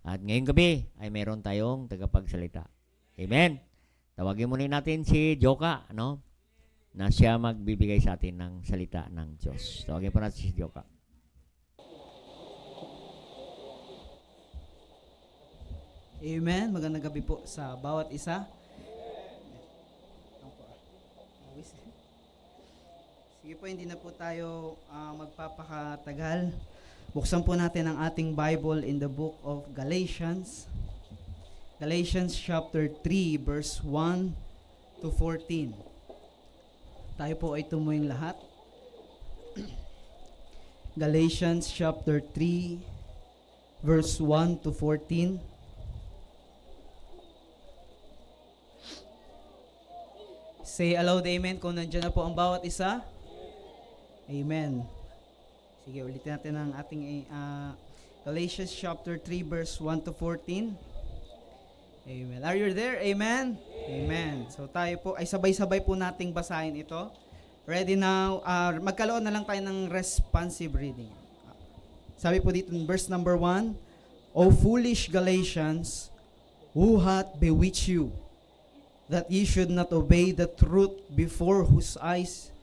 At ngayong gabi ay meron tayong tagapagsalita. Amen. Tawagin muna natin si Joka, no? Na siya magbibigay sa atin ng salita ng Diyos. Tawagin po natin si Joka. Amen. Magandang gabi po sa bawat isa. Sige po, hindi na po tayo magpapakatagal. Buksan po natin ang ating Bible in the book of Galatians. Galatians chapter 3 verse 1 to 14. Tayo po ay tumuing lahat. Galatians chapter 3 verse 1 to 14. Say aloud amen kung nandiyan na po ang bawat isa. Amen. Sige, ulitin natin ang ating Galatians chapter 3 verse 1 to 14. Amen. Are you there? Amen? Amen. So tayo po ay sabay-sabay po nating basahin ito. Ready now? Magkaloon na lang tayo ng responsive reading. Sabi po dito in verse number 1, O foolish Galatians, who hath bewitched you, that ye should not obey the truth, before whose eyes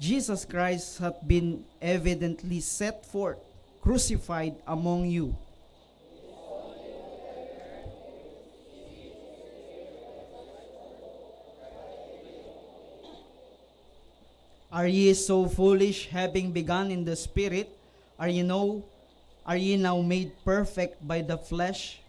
Jesus Christ hath been evidently set forth, crucified among you. Are ye so foolish, having begun in the Spirit? Are ye now made perfect by the flesh?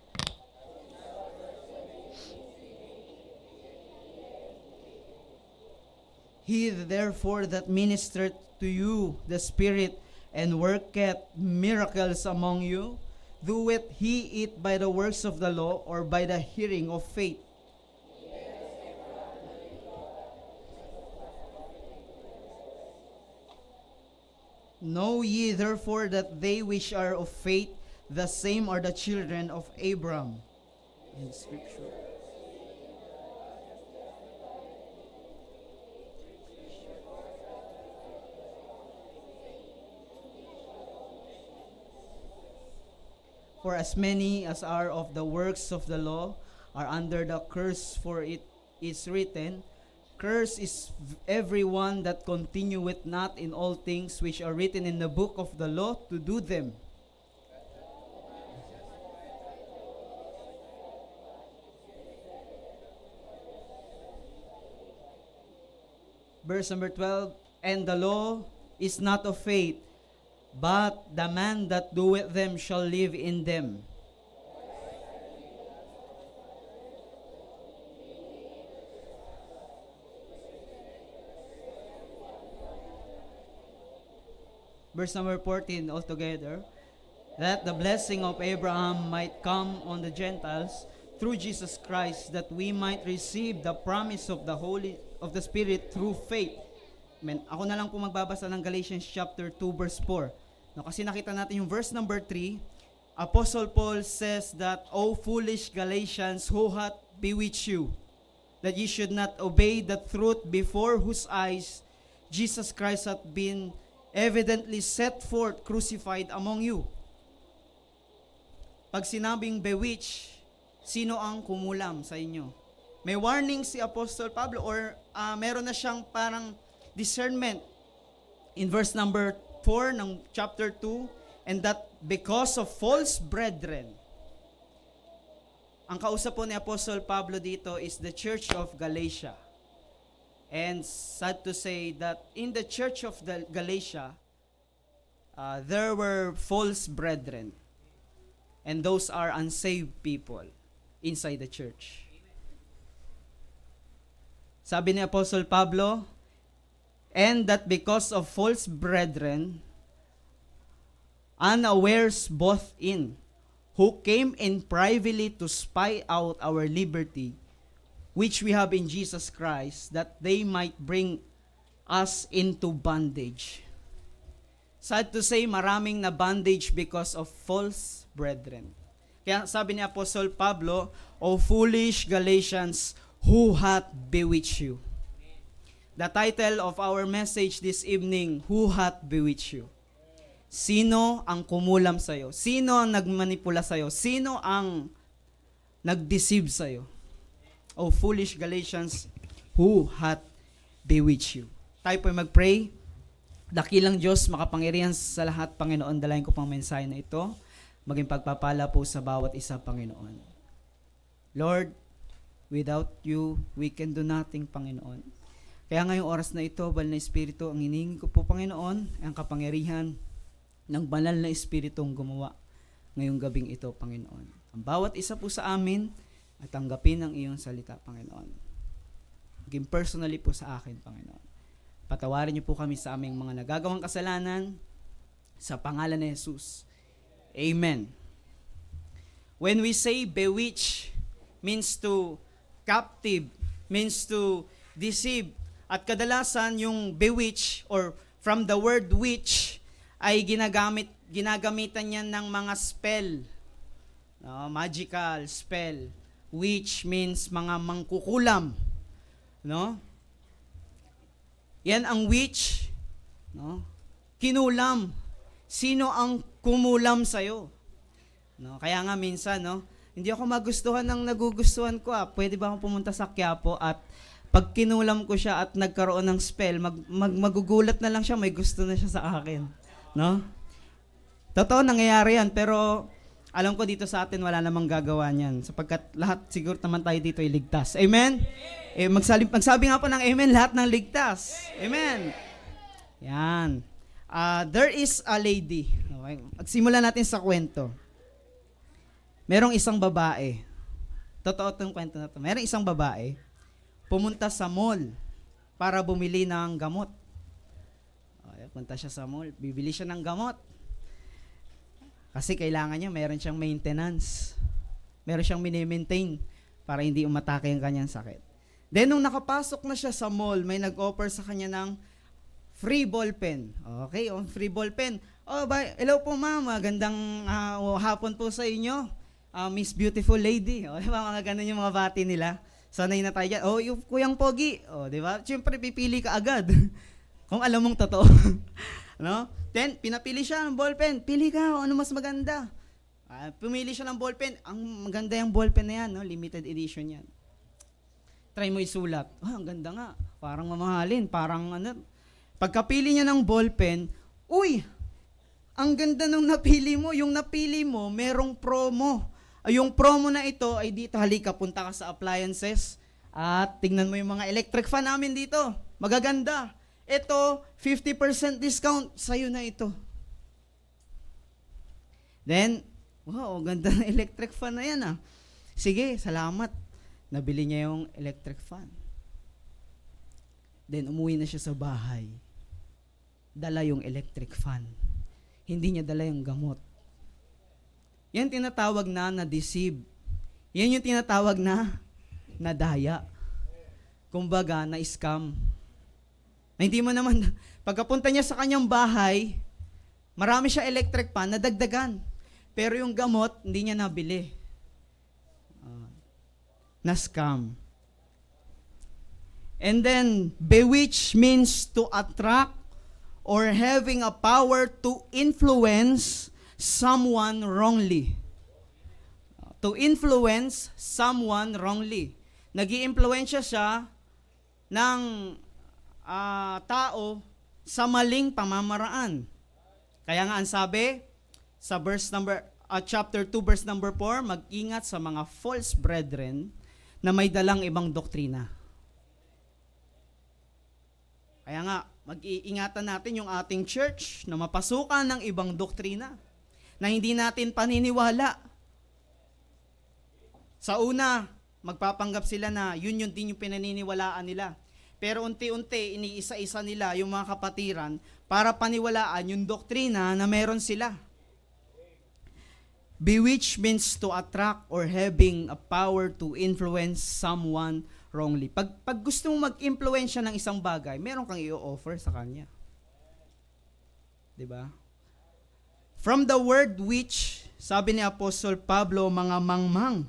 He therefore that ministered to you the Spirit, and worketh miracles among you, doeth he it by the works of the law, or by the hearing of faith? Know ye therefore that they which are of faith, the same are the children of Abraham. In Scripture. For as many as are of the works of the law are under the curse, for it is written, Cursed is everyone that continueth not in all things which are written in the book of the law to do them. Verse number 12, And the law is not of faith, but the man that doeth them shall live in them. Verse number 14 altogether, that the blessing of Abraham might come on the Gentiles through Jesus Christ, that we might receive the promise of the Spirit through faith. Amen. Ako na lang po magbabasa ng Galatians chapter 2 verse 4. No, kasi nakita natin yung verse number 3, Apostle Paul says that, O foolish Galatians, who hath bewitched you, that ye should not obey the truth, before whose eyes Jesus Christ hath been evidently set forth, crucified among you. Pag sinabing bewitch, sino ang kumulam sa inyo? May warning si Apostle Pablo, or meron na siyang parang discernment in verse number 4 ng chapter 2, and that because of false brethren. Ang kausap po ni Apostle Pablo dito is the church of Galatia. And sad to say that in the church of Galatia, there were false brethren. And those are unsaved people inside the church. Sabi ni Apostle Pablo, and that because of false brethren, unawares both in, who came in privately to spy out our liberty, which we have in Jesus Christ, that they might bring us into bondage. Sad to say, maraming na bondage because of false brethren. Kaya sabi ni Apostle Pablo, O foolish Galatians, who hath bewitched you? The title of our message this evening, Who hath bewitched you? Sino ang kumulam sa'yo? Sino ang nagmanipula sa'yo? Sino ang nag-deceive sa'yo? O foolish Galatians, who hath bewitched you? Tayo po'y mag-pray. Dakilang Diyos, makapangyarihan sa lahat, Panginoon, dalayan ko pang mensahe na ito. Maging pagpapala po sa bawat isa, Panginoon. Lord, without you, we can do nothing, Panginoon. Kaya ngayong oras na ito, Banal na Espiritu, ang hiningi ko po, Panginoon, ang kapangyarihan ng Banal na Espiritong gumawa ngayong gabing ito, Panginoon. Ang bawat isa po sa amin at tanggapin ang iyong salita, Panginoon. Maging personally po sa akin, Panginoon. Patawarin niyo po kami sa aming mga nagagawang kasalanan sa pangalan ni Jesus. Amen. When we say bewitch, means to captive, means to deceive. At kadalasan yung bewitch or from the word witch ay ginagamitan niya ng mga spell. No, magical spell. Witch means mga mangkukulam. No? Yan ang witch. No? Kinulam. Sino ang kumulam sa'yo? No? Kaya nga minsan, no? Hindi ako magustuhan ng nagugustuhan ko. Pwede ba akong pumunta sa Quiapo at pag kinulam ko siya at nagkaroon ng spell, magugulat na lang siya, may gusto na siya sa akin. No? Totoo, nangyayari yan. Pero alam ko dito sa atin, wala namang gagawa niyan. Sapagkat lahat siguro naman tayo dito ay ligtas. Amen? Magsabi nga po ng amen, lahat ng ligtas. Amen? Yan. There is a lady. Okay. Magsimula natin sa kwento. Merong isang babae. Totoo itong kwento na ito. Merong isang babae, pumunta sa mall para bumili ng gamot. Punta siya sa mall, bibili siya ng gamot. Kasi kailangan niya, meron siyang maintenance. Meron siyang mini-maintain para hindi umatake ang kanyang sakit. Then, nung nakapasok na siya sa mall, may nag-offer sa kanya ng free ballpen. Okay, free ballpen. Hello po ma'am, magandang hapon po sa inyo. Miss Beautiful Lady. Diba, mga ganun yung mga bati nila. Sanay na tayo dyan. Yung Kuyang Pogi. Diba? Siyempre, pipili ka agad. Kung alam mong totoo. No? Then, pinapili siya ng ballpen. Pili ka, ano mas maganda. Pumili siya ng ballpen. Ang maganda yung ballpen na yan, no? Limited edition yan. Try mo isulat. Ang ganda nga. Parang mamahalin. Parang ano. Pagkapili niya ng ballpen, uy, ang ganda nung napili mo. Yung napili mo, merong promo. Yung promo na ito ay dito, halika, punta ka sa appliances at tingnan mo yung mga electric fan namin dito. Magaganda. Ito, 50% discount. Sa'yo na ito. Then, wow, ganda ng electric fan na yan . Sige, salamat. Nabili niya yung electric fan. Then, umuwi na siya sa bahay. Dala yung electric fan. Hindi niya dala yung gamot. Yan tinatawag na deceive. Yan yung tinatawag na nadaya. Kumbaga, na-scam. Na hindi mo naman, pagkapunta niya sa kanyang bahay, marami siya electric fan, nadagdagan. Pero yung gamot, hindi niya nabili. Na-scam. And then, bewitch means to attract or having a power to influence someone wrongly. To influence someone wrongly. Nag-i-impluwensya siya ng tao sa maling pamamaraan. Kaya nga ang sabi sa chapter 2 verse number 4, mag-ingat sa mga false brethren na may dalang ibang doktrina. Kaya nga, mag-iingatan natin yung ating church na mapasukan ng ibang doktrina na hindi natin paniniwala. Sa una, magpapanggap sila na yun din yung pinaniniwalaan nila. Pero unti-unti, iniisa-isa nila yung mga kapatiran para paniwalaan yung doktrina na meron sila. Bewitch means to attract or having a power to influence someone wrongly. Pag gusto mong mag-impluwensya ng isang bagay, meron kang i-offer sa kanya. Diba? From the word witch, sabi ni Apostol Pablo, mga mangmang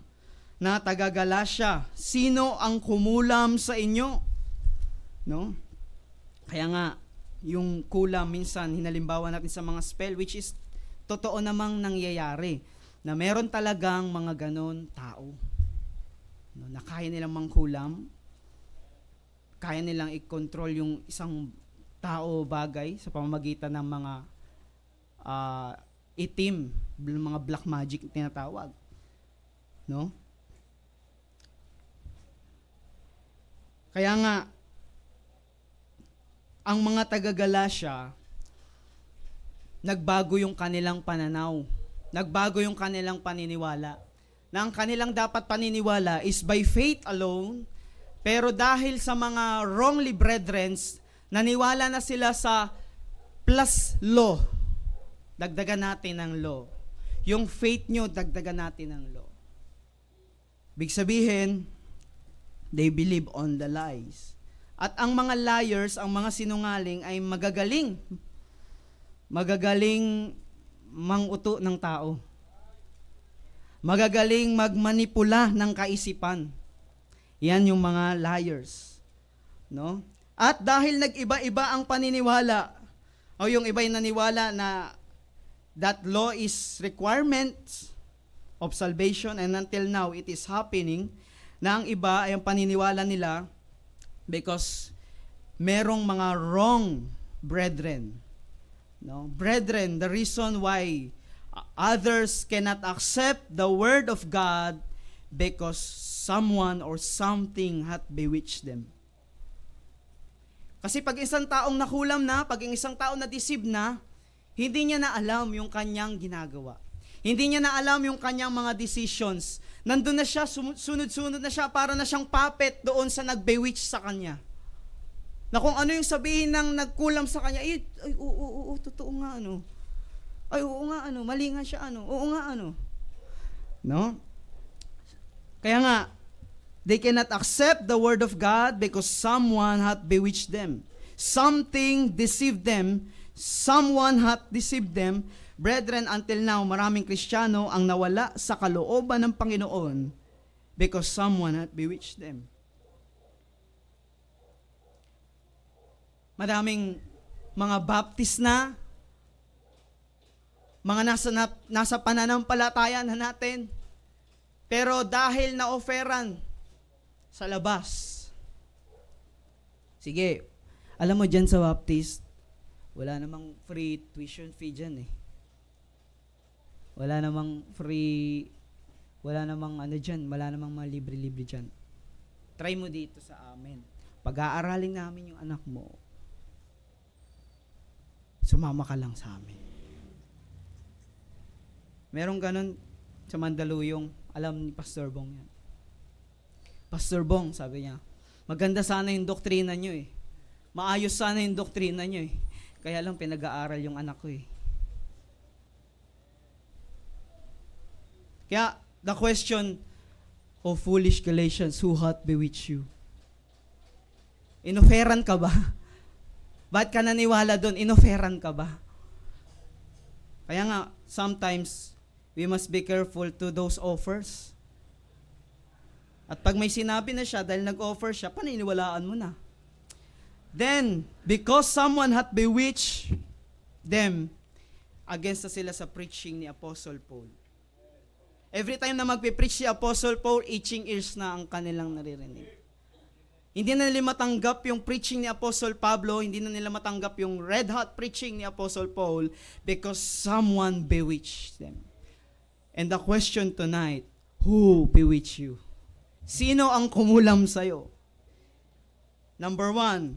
na taga-Galacia, sino ang kumulam sa inyo? No? Kaya nga, yung kulam minsan hinalimbawa natin sa mga spell, which is totoo namang nangyayari na meron talagang mga ganon tao, no, na kaya nilang mangkulam, kaya nilang i-control yung isang tao o bagay sa pamamagitan ng mga itim, mga black magic tinatawag, no? Kaya nga ang mga taga-Galacia, nagbago yung kanilang pananaw, nagbago yung kanilang paniniwala, na ang kanilang dapat paniniwala is by faith alone, pero dahil sa mga wrongly brethren, naniwala na sila sa plus law. Dagdagan natin ng law. Yung faith nyo, dagdagan natin ng law. Big sabihin, they believe on the lies. At ang mga liars, ang mga sinungaling ay magagaling manguto ng tao. Magagaling magmanipula ng kaisipan. Yan yung mga liars, no? At dahil nag-iba-iba ang paniniwala, o yung iba'y naniwala na that law is requirement of salvation, and until now it is happening, na ang iba ay ang paniniwala nila because merong mga wrong brethren. No? Brethren, the reason why others cannot accept the word of God because someone or something hath bewitched them. Kasi pag isang taong nakulam na, pag isang taong na-deceive na, hindi niya na alam yung kanyang ginagawa. Hindi niya na alam yung kanyang mga decisions. Nandun na siya, sunod-sunod na siya, para na siyang puppet doon sa nag-bewitch sa kanya. Na kung ano yung sabihin ng nagkulam sa kanya, ay, oo, totoo nga, ano. Ay, oo nga, ano, mali nga siya, ano. Oo nga, ano. No? Kaya nga, they cannot accept the word of God because someone hath bewitched them. Something deceived them. Someone hath deceived them. Brethren, until now, maraming Kristiyano ang nawala sa kalooban ng Panginoon because someone hath bewitched them. Maraming mga Baptist na, mga nasa pananampalataya na natin, pero dahil na-offeran sa labas. Sige, alam mo dyan sa Baptist, wala namang free tuition fee dyan eh. Wala namang wala namang mga libre-libre dyan. Try mo dito sa amin. Pag-aaralin namin yung anak mo, sumama ka lang sa amin. Merong ganun sa Mandaluyong, alam ni Pastor Bong yan. Pastor Bong, sabi niya, maganda sana yung doktrina nyo eh. Maayos sana yung doktrina nyo eh. Kaya lang pinag-aaral yung anak ko eh. Kaya, the question, O foolish Galatians, who hath bewitched you? Inoferan ka ba? Ba't ka naniwala doon? Inoferan ka ba? Kaya nga, sometimes, we must be careful to those offers. At pag may sinabi na siya, dahil nag-offer siya, paniniwalaan mo na. Then, because someone hath bewitched them, against na sila sa preaching ni Apostle Paul. Every time na magpipreach si Apostle Paul, itching ears na ang kanilang naririnig. Hindi na nila matanggap yung preaching ni Apostle Pablo, hindi na nila matanggap yung red-hot preaching ni Apostle Paul because someone bewitched them. And the question tonight, who bewitched you? Sino ang kumulam sa'yo? Number 1,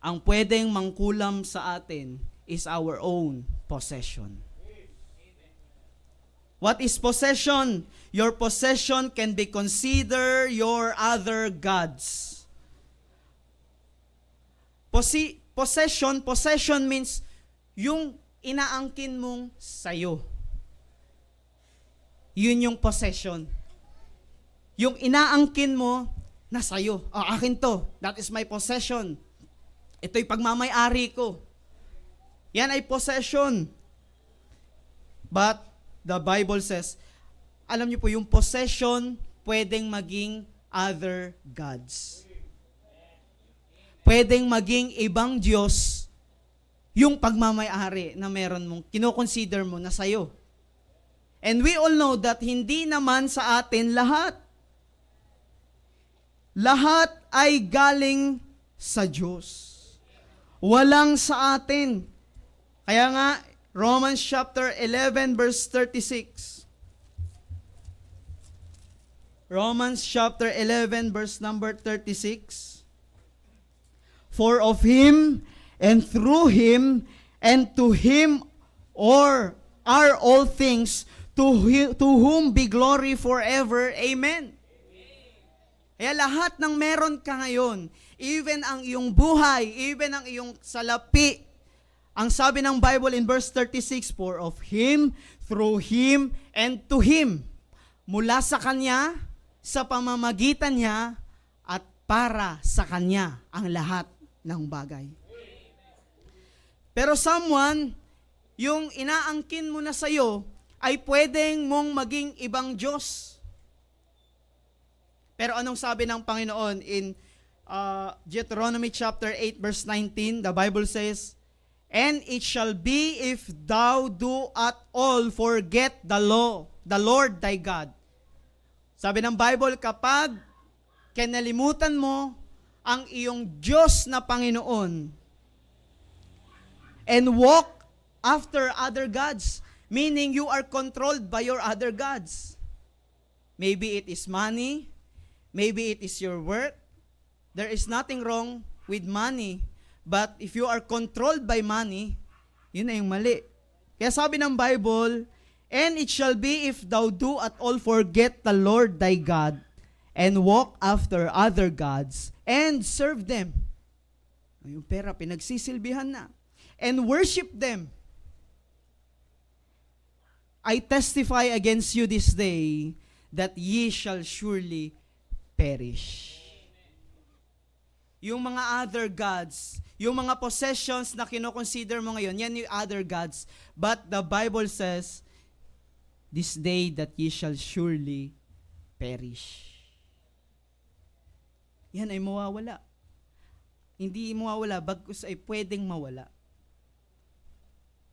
ang pwedeng mangkulam sa atin is our own possession. What is possession? Your possession can be considered your other gods. Possession means yung inaangkin mong sayo. Yun yung possession. Yung inaangkin mo na sayo. Akin to. That is my possession. Ito'y pagmamay-ari ko. Yan ay possession. But the Bible says, alam niyo po, yung possession pwedeng maging other gods. pwedeng maging ibang Diyos yung pagmamayari na meron mong, kinoconsider mo na sa'yo. And we all know that hindi naman sa atin lahat. Lahat ay galing sa Diyos. Walang sa atin. Kaya nga, Romans chapter 11 verse 36. Romans chapter 11 verse number 36. For of Him, and through Him, and to Him are all things, to whom be glory forever. Amen. Kaya lahat ng meron ka ngayon, even ang iyong buhay, even ang iyong salapi, ang sabi ng Bible in verse 36, for of Him, through Him, and to Him, mula sa Kanya, sa pamamagitan niya, at para sa Kanya ang lahat ng bagay. Pero someone, yung inaangkin mo na sa'yo, ay pwedeng mong maging ibang Diyos. Pero anong sabi ng Panginoon in Deuteronomy chapter 8 verse 19, the Bible says, and it shall be if thou do at all forget the law, the Lord thy God. Sabi ng Bible, kapag kinalimutan mo ang iyong Diyos na Panginoon and walk after other gods, meaning you are controlled by your other gods. Maybe it is money, maybe it is your work. There is nothing wrong with money, but if you are controlled by money, yun na yung mali. Kaya sabi ng Bible, and it shall be if thou do at all forget the Lord thy God, and walk after other gods, and serve them. Yung pera, pinagsisilbihan na. And worship them. I testify against you this day, that ye shall surely perish. Yung mga other gods, yung mga possessions na kinoconsider mo ngayon, yan yung other gods. But the Bible says, this day that ye shall surely perish. Yan ay mawawala. Hindi mawawala, bagkus ay pwedeng mawala.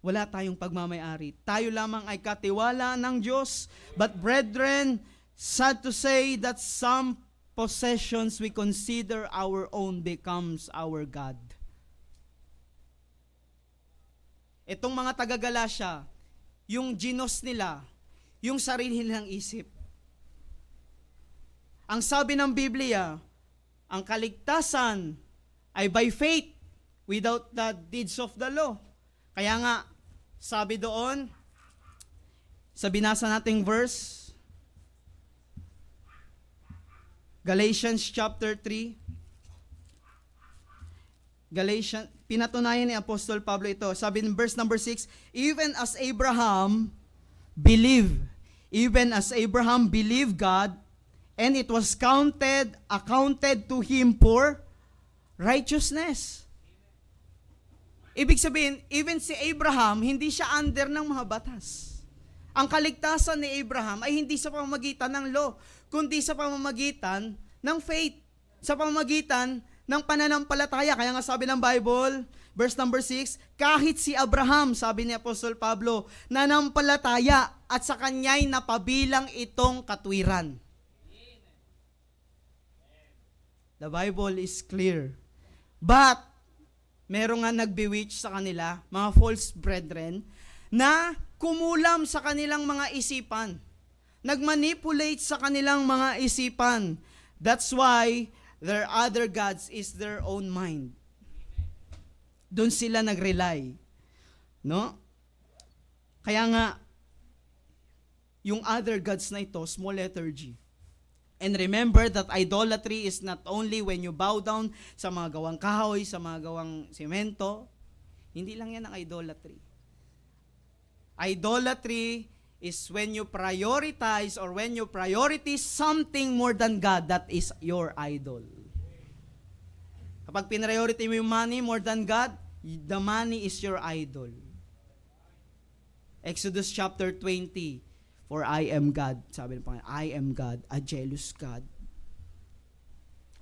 Wala tayong pagmamayari. Tayo lamang ay katiwala ng Diyos. But brethren, sad to say that some possessions we consider our own becomes our God. Itong mga taga-Galasya, yung ginos nila, yung sarili nilang isip. Ang sabi ng Biblia, ang kaligtasan ay by faith without the deeds of the law. Kaya nga, sabi doon, sa binasa nating verse, Galatians chapter 3, pinatunayan ni Apostol Pablo ito. Sabi in verse number 6, even as Abraham believed God, and it was accounted to him for righteousness. Ibig sabihin, even si Abraham, hindi siya under ng mga batas. Ang kaligtasan ni Abraham ay hindi sa pamamagitan ng law, kundi sa pamamagitan ng faith, sa pamamagitan ng pananampalataya. Kaya nga sabi ng Bible, verse number 6, kahit si Abraham, sabi ni Apostol Pablo, nanampalataya at sa kanya'y napabilang itong katwiran. The Bible is clear. But, meron nga nag-bewitch sa kanila, mga false brethren, na kumulam sa kanilang mga isipan. Nagmanipulate sa kanilang mga isipan. That's why their other gods is their own mind. Doon sila nag-rely. No? Kaya nga, yung other gods na ito, small letter G. And remember that idolatry is not only when you bow down sa mga gawang kahoy, sa mga gawang semento. Hindi lang yan ang idolatry. Idolatry is when you prioritize or when you prioritize something more than God, that is your idol. Kapag pinriority mo yung money more than God, the money is your idol. Exodus chapter 20, for I am God. Sabi ng Panginoon, I am God, a jealous God.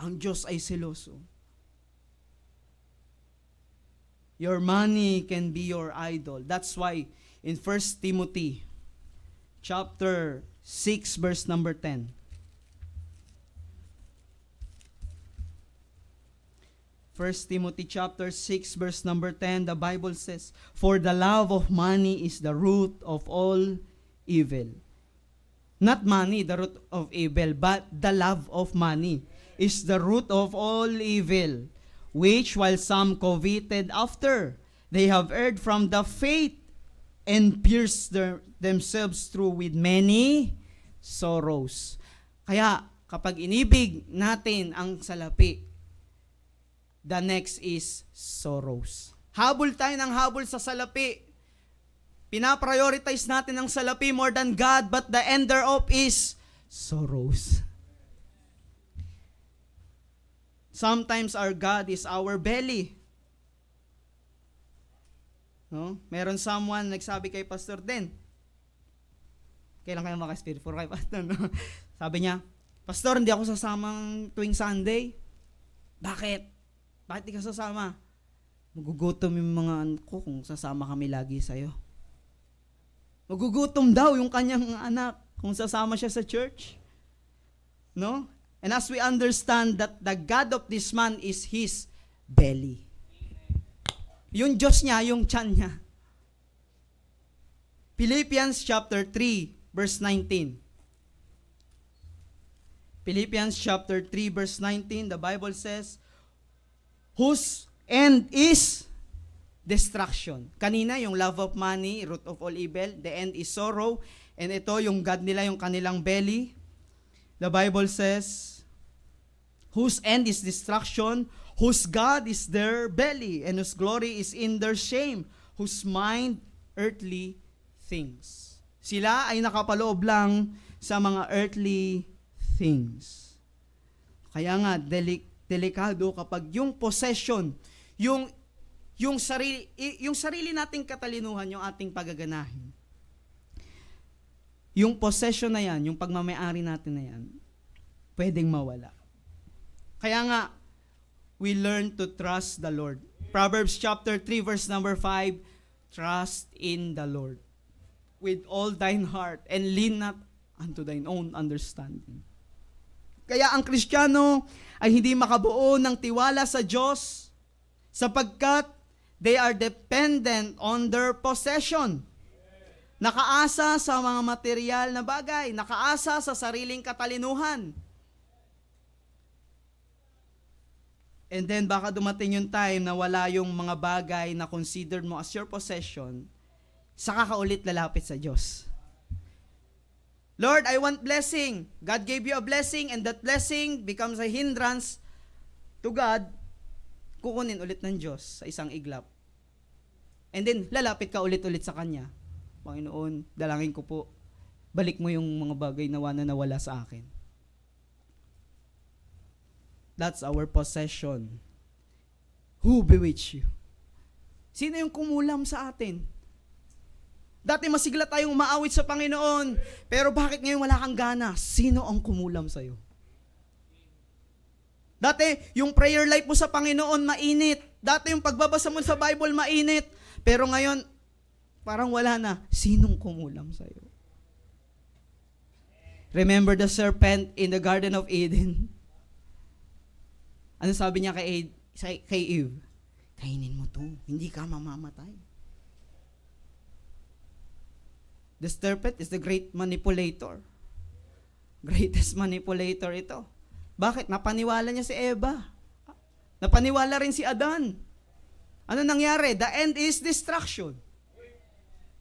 Ang Diyos ay seloso. Your money can be your idol. That's why in 1 Timothy chapter 6 verse number 10. 1 Timothy chapter 6 verse number 10, the Bible says, "For the love of money is the root of all evil." Not money, the root of evil, but the love of money is the root of all evil, which while some coveted after, they have erred from the faith and pierced themselves through with many sorrows. Kaya, kapag inibig natin ang salapi, the next is sorrows. Habol tayo ng habol sa salapi. Pinaprioritize natin ang salapi more than God, but the end thereof is sorrows. Sometimes our God is our belly. No? Meron someone nagsabi kay Pastor Den. Kailan kayo maka-spirit for kay Pastor? No? Sabi niya, "Pastor, hindi ako sasamang tuwing Sunday." "Bakit? Bakit di ka sasama?" "Magugutom yung mga anak ko kung sasama kami lagi sa'yo." Magugutom daw yung kanyang anak kung sasama siya sa church. No? And as we understand that the God of this man is his belly. Yung Diyos niya, yung tiyan niya. Philippians chapter 3, verse 19. Philippians chapter 3, verse 19, the Bible says, "Whose end is destruction." Kanina, yung love of money, root of all evil. The end is sorrow. And ito, yung God nila, yung kanilang belly. The Bible says, "Whose end is destruction, whose God is their belly, and whose glory is in their shame, whose mind earthly things." Sila ay nakapaloob lang sa mga earthly things. Kaya nga, delikado kapag yung possession, yung sarili nating katalinuhan, yung ating pagaganahin. Yung possession na yan, yung pagmamayari natin na yan, pwedeng mawala. Kaya nga, we learn to trust the Lord. Proverbs chapter 3 verse number 5, "Trust in the Lord with all thine heart and lean not unto thine own understanding." Kaya ang Kristiyano ay hindi makabuo ng tiwala sa Diyos sapagkat they are dependent on their possession. Nakaasa sa mga material na bagay, nakaasa sa sariling katalinuhan. And then baka dumating yung time na wala yung mga bagay na considered mo as your possession, saka ka ulit lalapit sa Diyos. "Lord, I want blessing." God gave you a blessing and that blessing becomes a hindrance to God. Kukunin ulit ng Diyos sa isang iglap. And then, lalapit ka ulit-ulit sa Kanya. "Panginoon, dalangin ko po, balik mo yung mga bagay na nawala sa akin." That's our possession. Who bewitched you? Sino yung kumulam sa atin? Dati masigla tayong umaawit sa Panginoon, pero bakit ngayon wala kang gana? Sino ang kumulam sa'yo? Dati, yung prayer life mo sa Panginoon, mainit. Dati, yung pagbabasa mo sa Bible, mainit. Pero ngayon, parang wala na. Sinong kumulam sa'yo? Remember the serpent in the Garden of Eden? Ano sabi niya kay Eve? "Kainin mo to, hindi ka mamamatay." The serpent is the great manipulator. Greatest manipulator ito. Bakit? Napaniwala niya si Eva. Napaniwala rin si Adan. Ano nangyari? The end is destruction.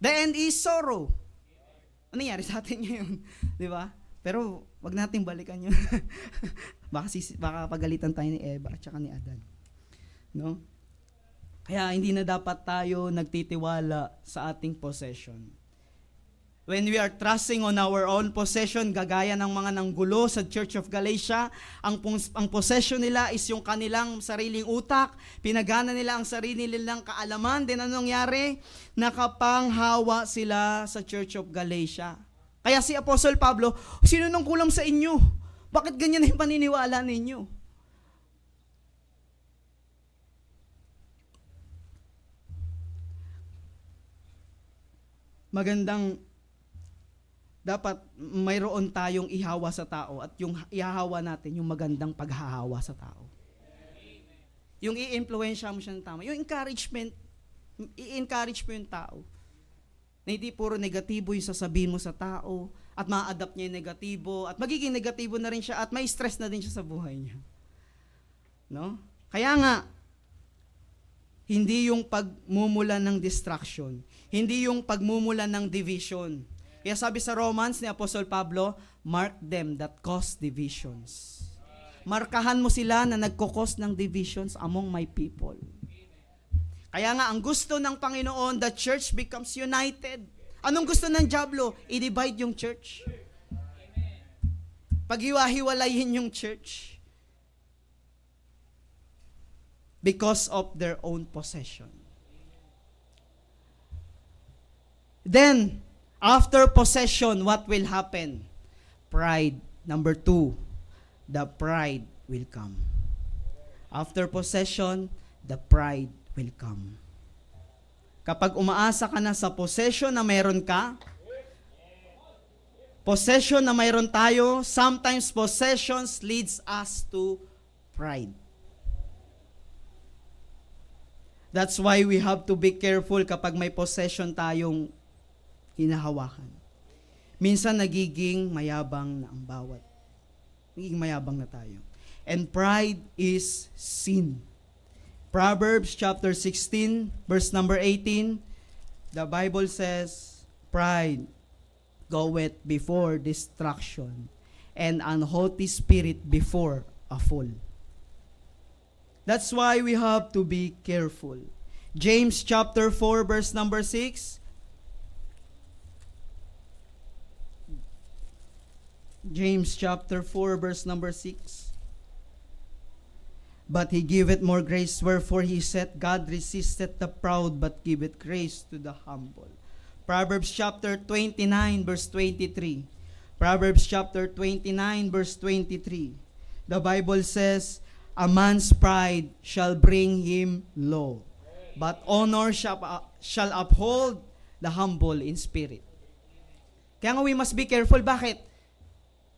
The end is sorrow. Ano nangyari sa atin ngayon? Di ba? Pero wag nating balikan yun. baka pagalitan tayo ni Eva at saka ni Adan. No? Kaya hindi na dapat tayo nagtitiwala sa ating possession. When we are trusting on our own possession, gagaya ng mga nanggulo sa Church of Galatia, ang possession nila is yung kanilang sariling utak, pinagana nila ang sarili nilang kaalaman, then anong nangyari? Nakapanghawa sila sa Church of Galatia. Kaya si Apostle Pablo, "Sino nang kulam sa inyo? Bakit ganyan yung paniniwala ninyo?" magandang, dapat mayroon tayong ihawa sa tao at yung ihahawa natin, yung magandang paghahawa sa tao. Yung i-influensya mo siya ng tama. Yung encouragement, i-encourage mo yung tao. Na hindi puro negatibo yung sasabihin mo sa tao at ma-adapt niya yung negatibo at magiging negatibo na rin siya at may stress na din siya sa buhay niya. No? Kaya nga, hindi yung pagmumula ng distraction, hindi yung pagmumula ng division. Kaya sabi sa Romans ni Apostle Pablo, mark them that cause divisions. Markahan mo sila na nagkukos ng divisions among my people. Kaya nga, ang gusto ng Panginoon, the church becomes united. Anong gusto ng diablo? I-divide yung church. Paghiwa-hiwalayin yung church. Because of their own possession. Then, after possession, what will happen? Pride. Number 2, the pride will come. After possession, the pride will come. Kapag umaasa ka na sa possession na mayroon ka, possession na mayroon tayo, sometimes possessions leads us to pride. That's why we have to be careful kapag may possession tayong hinahawakan. Minsan nagiging mayabang na ang bawat. Nagiging mayabang na tayo. And pride is sin. Proverbs chapter 16, verse number 18, the Bible says, pride goeth before destruction, and an haughty spirit before a fall. That's why we have to be careful. James chapter 4, verse number 6, James chapter 4, verse number 6. But he giveth more grace, wherefore he said, God resisteth the proud, but giveth grace to the humble. Proverbs chapter 29, verse 23. Proverbs chapter 29, verse 23. The Bible says, a man's pride shall bring him low, but honor shall uphold the humble in spirit. Kaya nga we must be careful. Bakit?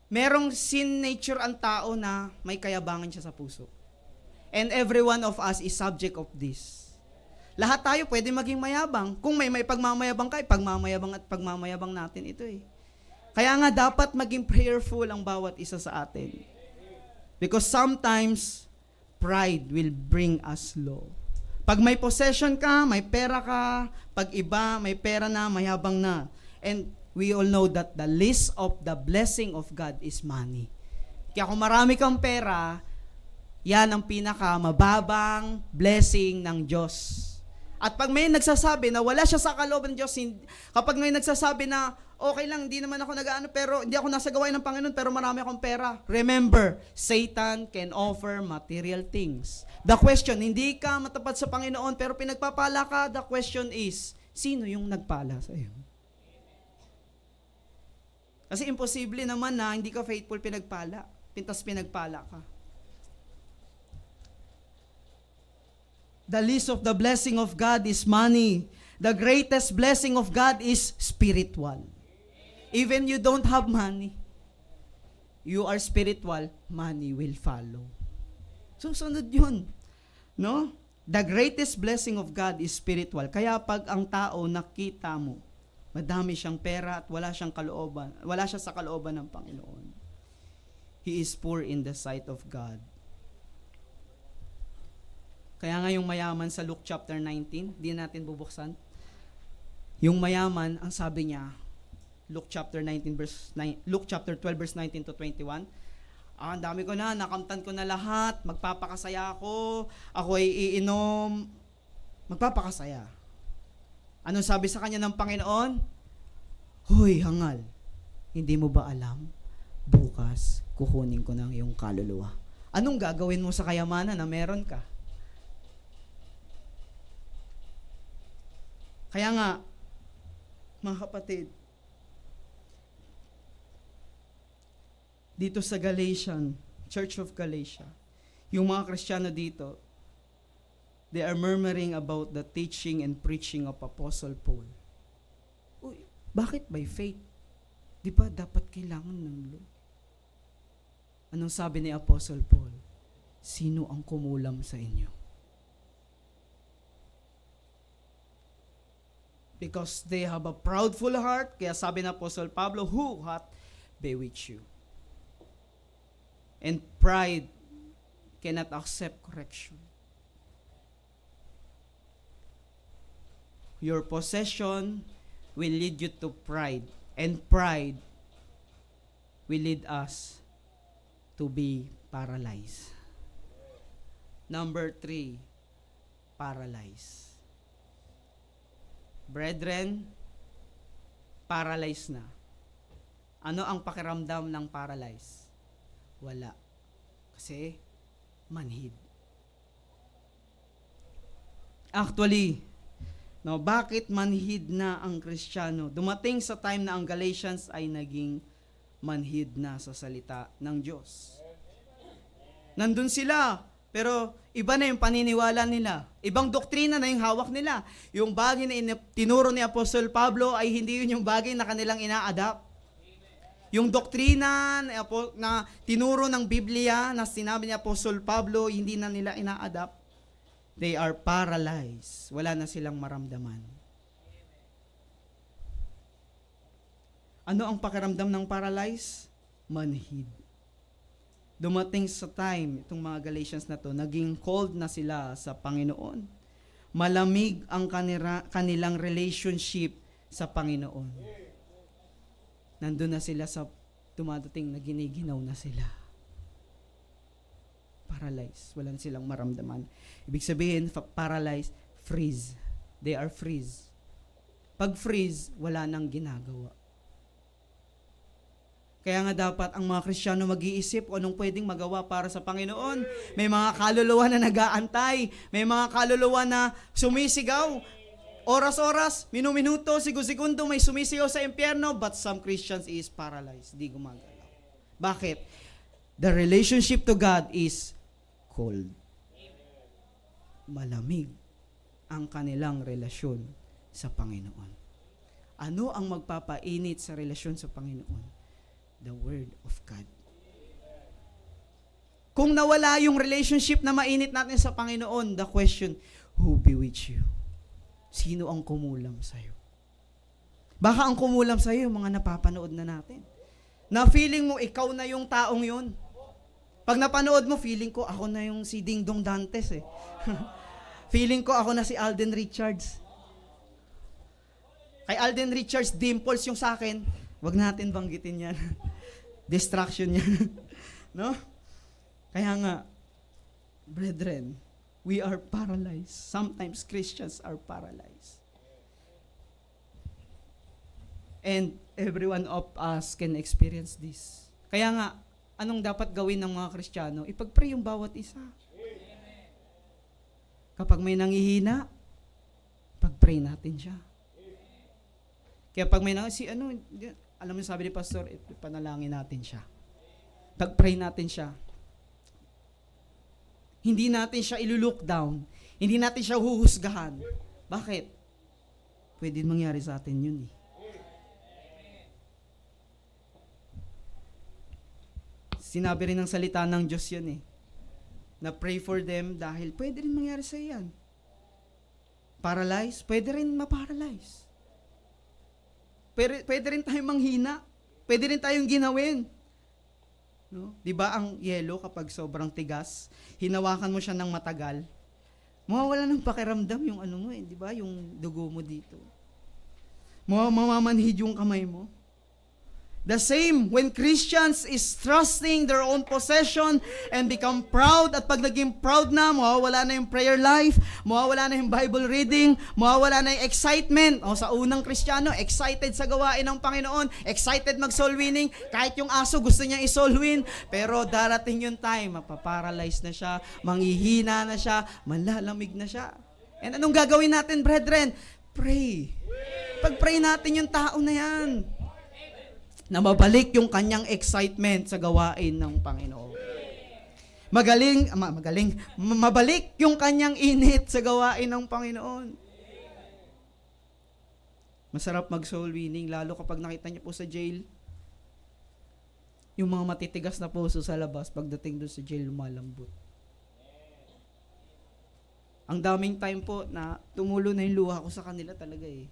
Merong sin nature ang tao na may kayabangan siya sa puso. And every one of us is subject of this. Lahat tayo pwede maging mayabang. Kung may pagmamayabang ka, pagmamayabang at pagmamayabang natin ito eh. Kaya nga dapat maging prayerful ang bawat isa sa atin. Because sometimes, pride will bring us low. Pag may possession ka, may pera ka. Pag iba, may pera na, mayabang na. And we all know that the least of the blessing of God is money. Kaya kung marami kang pera, yan ang pinakamababang blessing ng Diyos. At pag may nagsasabi na wala siya sa kalooban ng Diyos, kapag may nagsasabi na okay lang, hindi naman ako nag-ano, pero hindi ako nasa gawain ng Panginoon, pero marami akong pera. Remember, Satan can offer material things. The question, hindi ka matapat sa Panginoon, pero pinagpapala ka, the question is, sino yung nagpala sa iyo? Kasi imposible naman na hindi ka faithful pinagpala. Pinagpala ka. The least of the blessing of God is money. The greatest blessing of God is spiritual. Even you don't have money, you are spiritual, money will follow. Susunod yun. No? The greatest blessing of God is spiritual. Kaya pag ang tao nakita mo, madami siyang pera at wala siyang kalooban, wala siya sa kalooban ng Panginoon, he is poor in the sight of God. Kaya nga yung mayaman sa Luke chapter 19, di natin bubuksan. Yung mayaman, ang sabi niya, Luke chapter 12 verse 19 to 21. Ang dami ko na, nakamtan ko na lahat, magpapakasaya ako ay iinom, magpapakasaya. Anong sabi sa kanya ng Panginoon? Hoy, hangal, hindi mo ba alam? Bukas, kukunin ko ng iyong kaluluwa. Anong gagawin mo sa kayamanan na meron ka? Kaya nga, mga kapatid, dito sa Galatian, Church of Galatia, yung mga Kristiyano dito, they are murmuring about the teaching and preaching of Apostle Paul. Uy, Bakit by faith? Di ba dapat kailangan ng law? Anong sabi ni Apostle Paul? Sino ang kumulam sa inyo? Because they have a proudful heart, kaya sabi ni Apostle Pablo, who hath bewitched you? And pride cannot accept correction. Your possession will lead you to pride, and pride will lead us to be paralyzed. Number 3, paralyzed. Brethren, paralyzed na. Ano ang pakiramdam ng paralyzed? Wala. Kasi, manhid. Actually, no, bakit manhid na ang Kristiyano? Dumating sa time na ang Galatians ay naging manhid na sa salita ng Diyos. Nandun sila, pero iba na yung paniniwala nila. Ibang doktrina na yung hawak nila. Yung bagay na tinuro ni Apostol Pablo ay hindi yun yung bagay na kanilang ina-adapt. Yung doktrina na tinuro ng Biblia na sinabi ni Apostol Pablo, hindi na nila ina-adapt. They are paralyzed. Wala na silang maramdaman. Ano ang pakiramdam ng paralyzed? Manhid. Dumating sa time, itong mga Galatians na to, naging cold na sila sa Panginoon. Malamig ang kanilang relationship sa Panginoon. Nandun na sila sa dumadating na giniginaw na sila. Paralyzed. Wala silang maramdaman. Ibig sabihin, paralyzed, freeze. They are freeze. Pag freeze, wala nang ginagawa. Kaya nga dapat ang mga Kristiyano mag-iisip kung anong pwedeng magawa para sa Panginoon. May mga kaluluwa na nag-aantay. May mga kaluluwa na sumisigaw. Oras-oras, minuto, segundo may sumisigaw sa impyerno, but some Christians is paralyzed. Di gumagalaw. Bakit? The relationship to God is cold. Malamig ang kanilang relasyon sa Panginoon. Ano ang magpapainit sa relasyon sa Panginoon? The Word of God. Kung nawala yung relationship na mainit natin sa Panginoon, the question, who bewitched you? Sino ang kumulam sa'yo? Baka ang kumulam sa'yo, yung mga napapanood na natin. Na feeling mo, ikaw na yung taong yun. Pag napanood mo, feeling ko, ako na yung si Ding Dong Dantes eh. Feeling ko, ako na si Alden Richards. Kay Alden Richards, dimples yung sa akin. Wag natin banggitin yan. Distraction yan. No? Kaya nga, brethren, we are paralyzed. Sometimes Christians are paralyzed. And every one of us can experience this. Kaya nga, anong dapat gawin ng mga Kristiyano? Ipag-pray yung bawat isa. Kapag may nangihina, pag-pray natin siya. Kaya pag may alam mo sabi ni Pastor, ipanalangin natin siya. Pag-pray natin siya. Hindi natin siya ilulook down. Hindi natin siya huhusgahan. Bakit? Pwede mangyari sa atin yun eh. Sinabi rin ng salita ng Diyos yun eh. Na pray for them dahil pwede rin mangyari sa iyan. Paralyzed? Pwede rin maparalyze. Pwede rin tayong manghina. Pwede rin tayong ginawin. No? 'Di ba ang yelo kapag sobrang tigas, hinawakan mo siya ng matagal, mawawala ng pakiramdam yung ano mo 'di ba? Yung dugo mo dito. Mamamanhid yung kamay mo. The same when Christians is trusting their own possession and become proud, at pag naging proud na, mawawala na yung prayer life, mawawala na yung Bible reading, mawawala na yung excitement. Sa unang Kristiyano, excited sa gawain ng Panginoon, excited mag-soul winning, kahit yung aso gusto niya i-soul win, pero darating yung time, mapaparalyze na siya, manghihina na siya, manlalamig na siya. And anong gagawin natin, brethren? Pray. Pag-pray natin yung tao na yan, na mabalik yung kanyang excitement sa gawain ng Panginoon. Mabalik yung kanyang init sa gawain ng Panginoon. Masarap mag-soul winning, lalo kapag nakita niyo po sa jail, yung mga matitigas na puso sa labas, pagdating doon sa jail, lumalambot. Ang daming time po na tumulo na yung luha ko sa kanila talaga eh.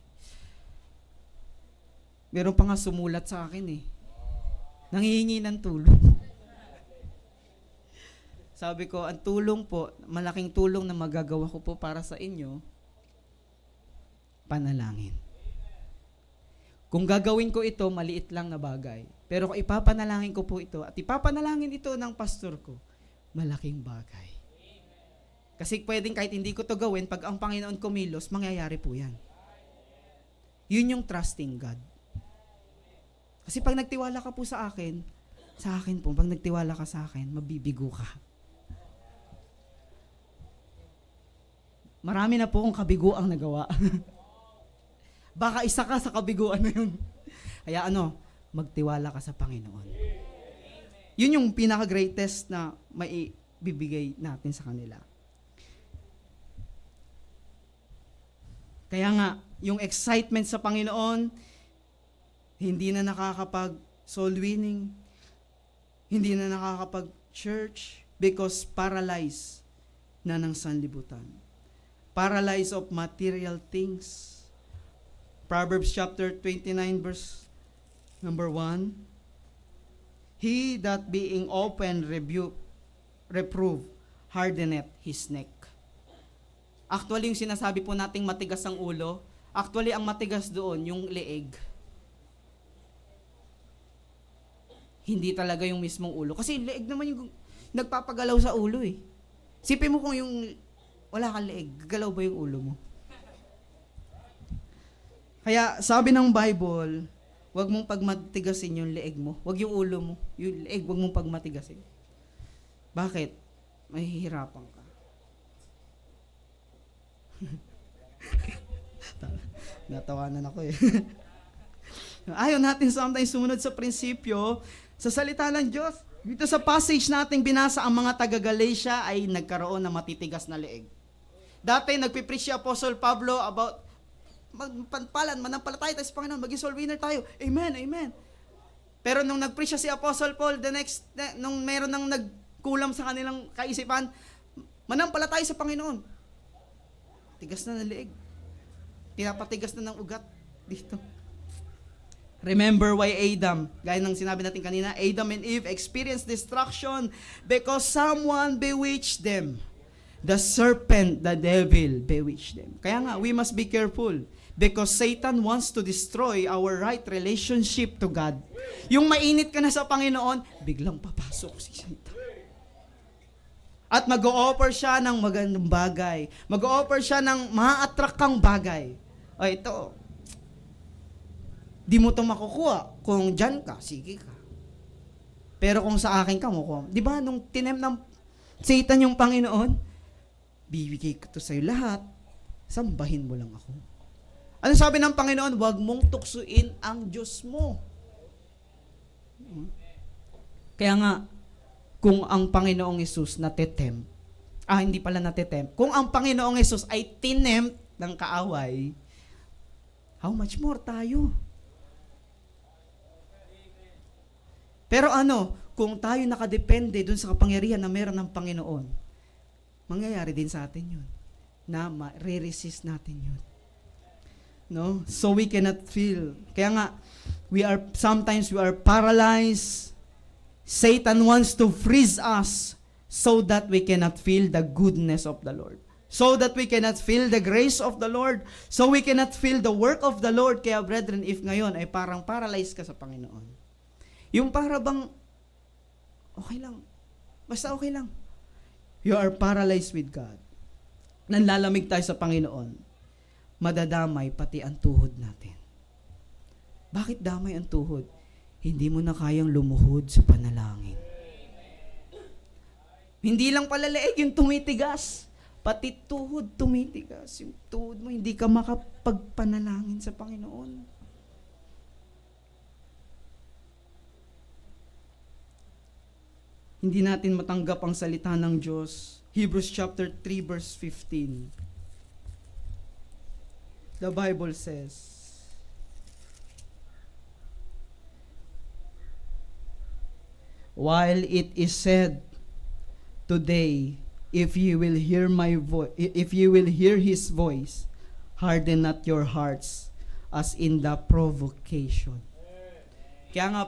Meron pa nga sumulat sa akin eh. Nanghihingi ng tulong. Sabi ko, ang tulong po, malaking tulong na magagawa ko po para sa inyo, panalangin. Kung gagawin ko ito, maliit lang na bagay. Pero kung ipapanalangin ko po ito, at ipapanalangin ito ng pastor ko, malaking bagay. Kasi pwedeng kahit hindi ko to gawin, pag ang Panginoon kumilos, mangyayari po yan. Yun yung trusting God. Kasi pag nagtiwala ka po sa akin po, pag nagtiwala ka sa akin, mabibigo ka. Marami na po akong kabiguang nagawa. Baka isa ka sa kabiguan na yun. Kaya magtiwala ka sa Panginoon. Yun yung pinaka-greatest na maibibigay natin sa kanila. Kaya nga, yung excitement sa Panginoon, hindi na nakakapag soul winning, hindi na nakakapag church, because paralyzed na ng sanlibutan. Paralyzed of material things. Proverbs chapter 29 verse number 1. He that being open reprove, hardeneth his neck. Actually, yung sinasabi po nating matigas ang ulo, actually, ang matigas doon, yung leeg. Hindi talaga yung mismong ulo. Kasi leeg naman yung nagpapagalaw sa ulo eh. Sipin mo kung yung wala kang leeg, gagalaw ba yung ulo mo? Kaya sabi ng Bible, huwag mong pagmatigasin yung leeg mo. Huwag yung ulo mo. Yung leeg, huwag mong pagmatigasin. Bakit? Mahihirapan ka. Natawanan ako eh. Ayaw natin sometimes sumunod sa prinsipyo, sa salita ng Diyos. Dito sa passage nating binasa, ang mga taga-Galatia ay nagkaroon ng matitigas na leeg. Dati nagpipreach si Apostle Pablo about manampalataya tayo sa Panginoon, maging soul winner tayo. Amen, amen. Pero nung nag-preach si Apostle Paul, nung meron nang nagkulam sa kanilang kaisipan, manampalataya sa Panginoon. Tigas na ng leeg. Pinapatigas na ng ugat dito. Remember why Adam, gaya ng sinabi natin kanina, Adam and Eve experienced destruction because someone bewitched them. The serpent, the devil, bewitched them. Kaya nga, we must be careful because Satan wants to destroy our right relationship to God. Yung mainit ka na sa Panginoon, biglang papasok si Satan. At mag-o-offer siya ng magandang bagay. Mag-o-offer siya ng ma-attract kang bagay. O ito, di mo ito makukuha. Kung dyan ka, sige ka. Pero kung sa akin ka, makukuha. Di ba, nung tinem ng Satan yung Panginoon, bibigay ko to sa'yo lahat, sambahin mo lang ako. Ano sabi ng Panginoon? Huwag mong tuksuin ang Diyos mo. Kaya nga, kung ang Panginoong Hesus hindi pala natetempt, kung ang Panginoong Hesus ay tinempt ng kaaway, how much more tayo? Pero kung tayo nakadepende dun sa kapangyarihan na meron ng Panginoon, mangyayari din sa atin yun. Na re-resist natin yun. No? So we cannot feel. Kaya nga, sometimes we are paralyzed. Satan wants to freeze us so that we cannot feel the goodness of the Lord. So that we cannot feel the grace of the Lord. So we cannot feel the work of the Lord. Kaya brethren, if ngayon ay parang paralyzed ka sa Panginoon, yung para bang, okay lang. Basta okay lang. You are paralyzed with God. Nanlalamig tayo sa Panginoon. Madadamay pati ang tuhod natin. Bakit damay ang tuhod? Hindi mo na kayang lumuhod sa panalangin. Hindi lang pala leeg yung tumitigas. Pati tuhod tumitigas. Yung tuhod mo, hindi ka makapagpanalangin sa Panginoon. Hindi natin matanggap ang salita ng Diyos. Hebrews chapter 3 verse 15. The Bible says, While it is said today, if you will hear if you will hear his voice, harden not your hearts as in the provocation. Kaya nga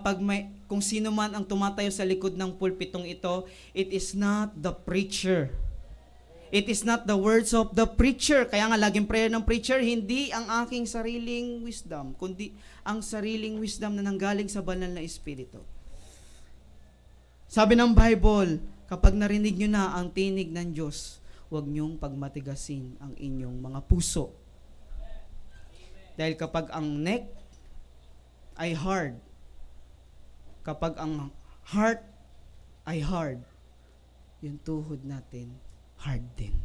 kung sino man ang tumatayo sa likod ng pulpitong ito, it is not the preacher. It is not the words of the preacher. Kaya nga laging prayer ng preacher, hindi ang aking sariling wisdom, kundi ang sariling wisdom na nanggaling sa banal na Espiritu. Sabi ng Bible, kapag narinig nyo na ang tinig ng Diyos, huwag nyong pagmatigasin ang inyong mga puso. Dahil kapag ang neck ay hard, kapag ang heart ay hard, yung tuhod natin hard din.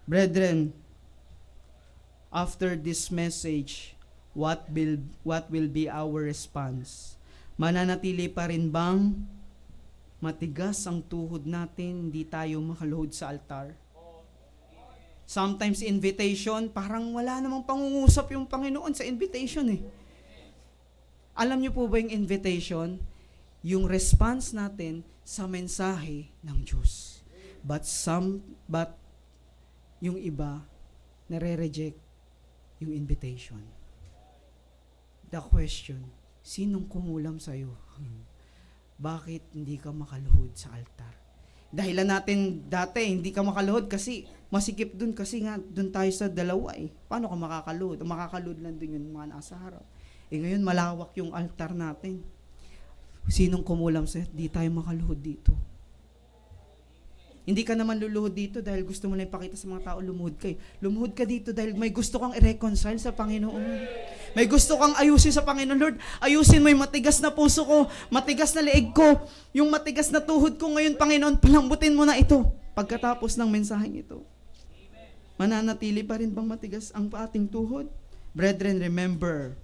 Brethren, after this message, what will be our response? Mananatili pa rin bang matigas ang tuhod natin, hindi tayo makaluhod sa altar? Sometimes invitation, parang wala namang pangungusap yung Panginoon sa invitation eh. Alam niyo po ba yung invitation? Yung response natin sa mensahe ng Diyos. But yung iba, nare-reject yung invitation. The question, sinong kumulam sa'yo? Bakit hindi ka makaluhod sa altar? Dahilan natin dati, hindi ka makaluhod kasi masikip dun kasi nga dun tayo sa dalawa eh. Paano ka makakaluhod? Makakaluhod lang dun yung mga nasa harap. Ngayon malawak yung altar natin. Sinong kumulam sa'yo? Di tayo makaluhod dito. Hindi ka naman luluhod dito dahil gusto mo lang ipakita sa mga tao, lumuhod kayo. Lumuhod ka dito dahil may gusto kang i-reconcile sa Panginoon. May gusto kang ayusin sa Panginoon. Lord, ayusin mo yung matigas na puso ko, matigas na leeg ko, yung matigas na tuhod ko ngayon, Panginoon, palambutin mo na ito. Pagkatapos ng mensaheng ito. Mananatili pa rin bang matigas ang ating tuhod? Brethren, remember,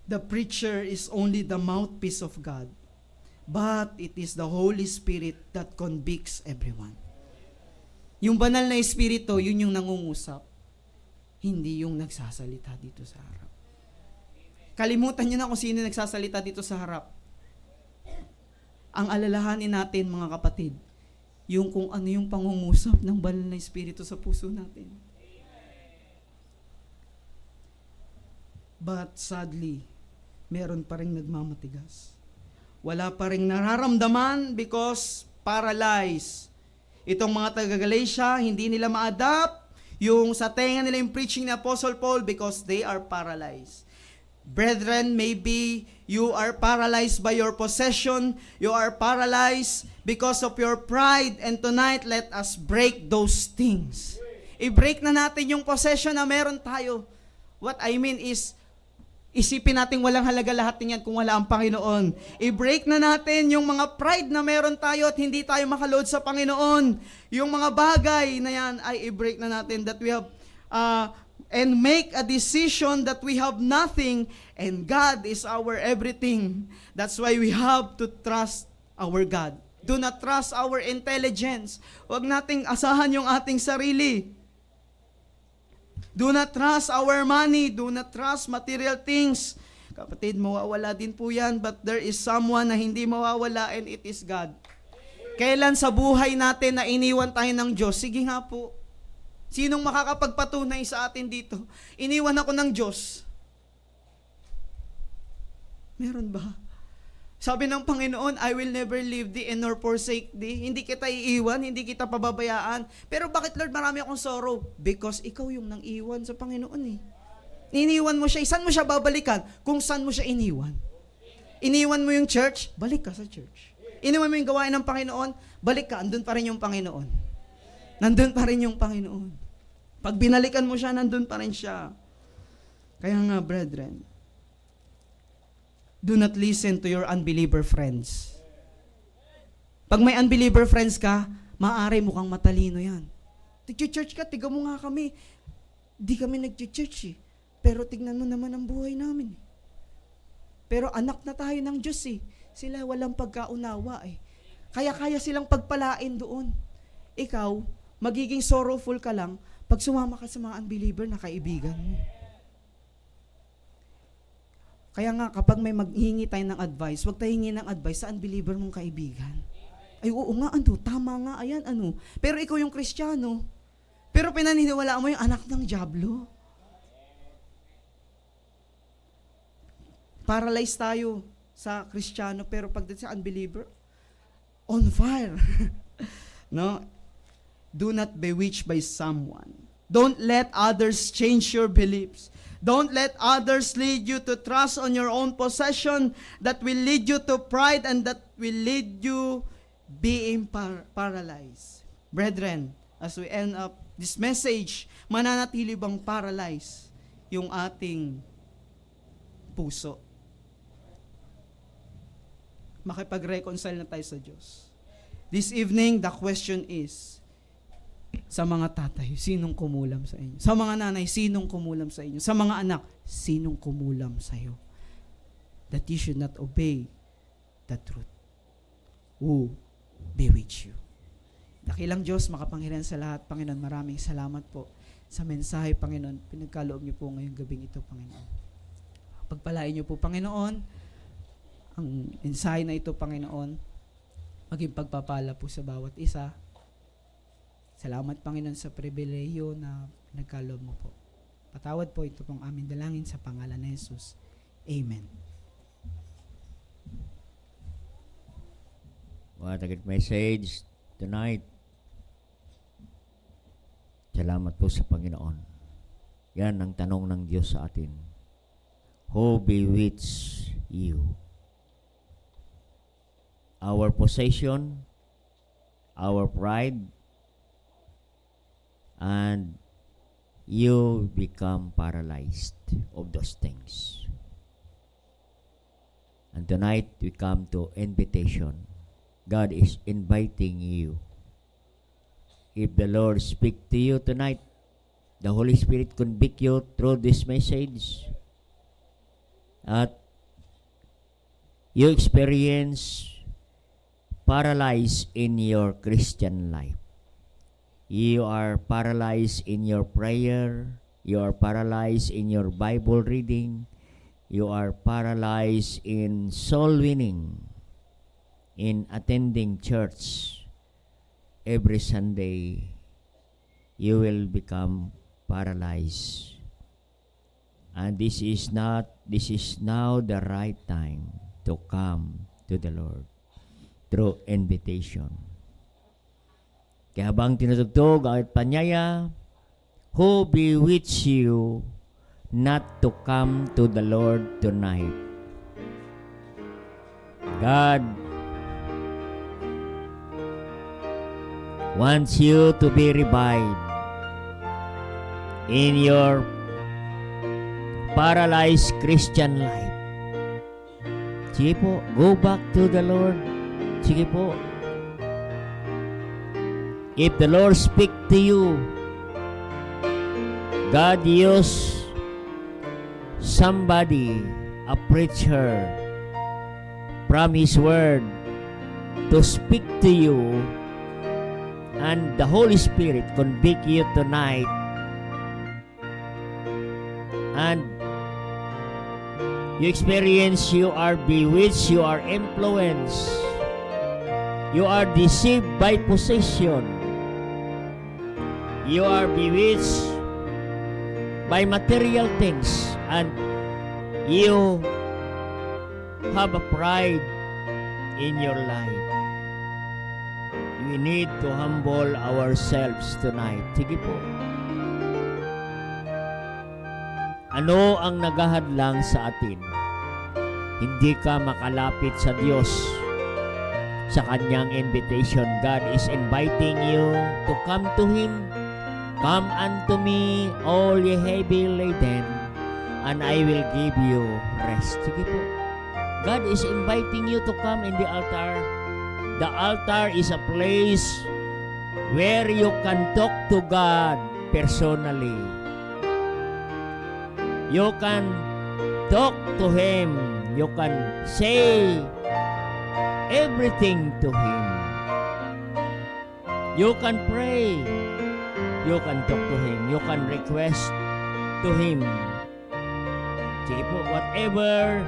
the preacher is only the mouthpiece of God, but it is the Holy Spirit that convicts everyone. Yung banal na Espiritu, yun yung nangungusap, hindi yung nagsasalita dito sa harap. Kalimutan niyo na kung sino nagsasalita dito sa harap. Ang alalahanin natin, mga kapatid, yung kung ano yung pangungusap ng banal na Espiritu sa puso natin. But sadly, meron pa rin nagmamatigas. Wala pa rin nararamdaman because paralyzed. Itong mga taga-Galatia, hindi nila ma-adapt yung sa tenga nila yung preaching ni Apostle Paul because they are paralyzed. Brethren, maybe you are paralyzed by your possession. You are paralyzed because of your pride. And tonight, let us break those things. I-break na natin yung possession na meron tayo. What I mean is, isipin natin walang halaga lahat niyan kung wala ang Panginoon. I-break na natin yung mga pride na meron tayo at hindi tayo makalood sa Panginoon. Yung mga bagay na yan ay i-break na natin that we have and make a decision that we have nothing and God is our everything. That's why we have to trust our God. Do not trust our intelligence. Huwag nating asahan yung ating sarili. Do not trust our money. Do not trust material things. Kapatid, mawawala din po yan, but there is someone na hindi mawawala and it is God. Kailan sa buhay natin na iniwan tayo ng Diyos? Sige nga po. Sinong makakapagpatunay sa atin dito? Iniwan ako ng Diyos. Meron ba? Sabi ng Panginoon, I will never leave thee and nor forsake thee. Hindi kita iiwan, hindi kita pababayaan. Pero bakit, Lord, marami akong sorrow? Because ikaw yung nang iwan sa Panginoon eh. Iniwan mo siya. Saan mo siya babalikan? Kung saan mo siya iniwan. Iniwan mo yung church, balik ka sa church. Iniwan mo yung gawain ng Panginoon, balik ka, andun pa rin yung Panginoon. Nandun pa rin yung Panginoon. Pag binalikan mo siya, nandun pa rin siya. Kaya nga, brethren, do not listen to your unbeliever friends. Pag may unbeliever friends ka, maaari mukhang matalino yan. Tig-church ka, tiga mo nga kami. Di kami nag-church eh. Pero tignan mo naman ang buhay namin. Pero anak na tayo ng Diyos eh. Sila walang pagkaunawa eh. Kaya silang pagpalain doon. Ikaw, magiging sorrowful ka lang pag sumama ka sa mga unbeliever na kaibigan mo. Kaya nga, kapag may maghingi tayo ng advice, huwag tayo hingi ng advice sa unbeliever mong kaibigan. Ay, oo nga, tama nga, ayan, Pero ikaw yung Kristiyano. Pero pinaniniwalaan mo yung anak ng dyablo. Paralyzed tayo sa Kristiyano, pero pagdating sa unbeliever, on fire. No? Do not bewitched by someone. Don't let others change your beliefs. Don't let others lead you to trust on your own possession that will lead you to pride and that will lead you being paralyzed. Brethren, as we end up this message, mananatili bang paralyzed yung ating puso? Makipag-reconcile na tayo sa Diyos. This evening, the question is, sa mga tatay, sinong kumulam sa inyo? Sa mga nanay, sinong kumulam sa inyo? Sa mga anak, sinong kumulam sa iyo? That you should not obey the truth. Who bewitch you? Dakilang Diyos, makapangyarihan sa lahat. Panginoon, maraming salamat po sa mensahe, Panginoon. Pinagkaloob niyo po ngayong gabing ito, Panginoon. Pagpalain niyo po, Panginoon, ang mensahe na ito, Panginoon, maging pagpapala po sa bawat isa. Salamat, Panginoon, sa pribilehiyo na pinagkaloob mo po. Patawad po ito pong aming dalangin sa pangalan ni Jesus. Amen. What a good message tonight. Salamat po sa Panginoon. Yan ang tanong ng Diyos sa atin. Who bewitched you? Our possession, our pride, and you become paralyzed of those things. And tonight, we come to invitation. God is inviting you. If the Lord speak to you tonight, the Holy Spirit convict you through this message, at you experience paralyzed in your Christian life. You are paralyzed in your prayer. You are paralyzed in your Bible reading. You are paralyzed in soul winning, in attending church every Sunday. You will become paralyzed. And this is now the right time to come to the Lord through invitation. Kaya habang tinutugtog ang panyaya, who bewitched you not to come to the Lord tonight? God wants you to be revived in your paralyzed Christian life. Sige po, go back to the Lord. Sige po. If the Lord speak to you, God use somebody, a preacher, from His Word to speak to you, and the Holy Spirit convict you tonight, and you experience you are bewitched, you are influenced, you are deceived by possession, you are bewitched by material things, and you have a pride in your life. We need to humble ourselves tonight. Sige po. Ano ang naghahadlang sa atin? Hindi ka makalapit sa Diyos sa Kanyang invitation. God is inviting you to come to Him. Come unto me, all ye heavy laden, and I will give you rest. Sige po. God is inviting you to come in the altar. The altar is a place where you can talk to God personally. You can talk to Him. You can say everything to Him. You can pray. You can talk to Him. You can request to Him. Sige po, whatever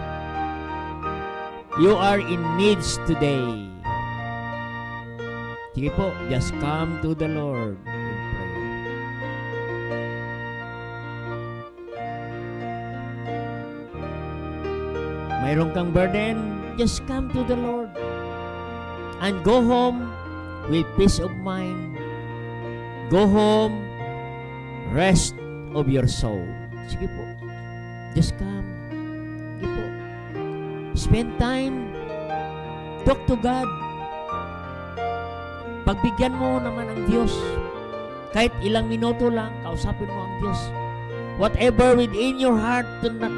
you are in needs today, sige po, just come to the Lord in prayer. Mayroon kang burden, just come to the Lord. And go home with peace of mind. Go home, rest of your soul. Sige po, just come. Sige po. Spend time. Talk to God. Pagbigyan mo naman ang Diyos. Kahit ilang minuto lang, kausapin mo ang Diyos. Whatever within your heart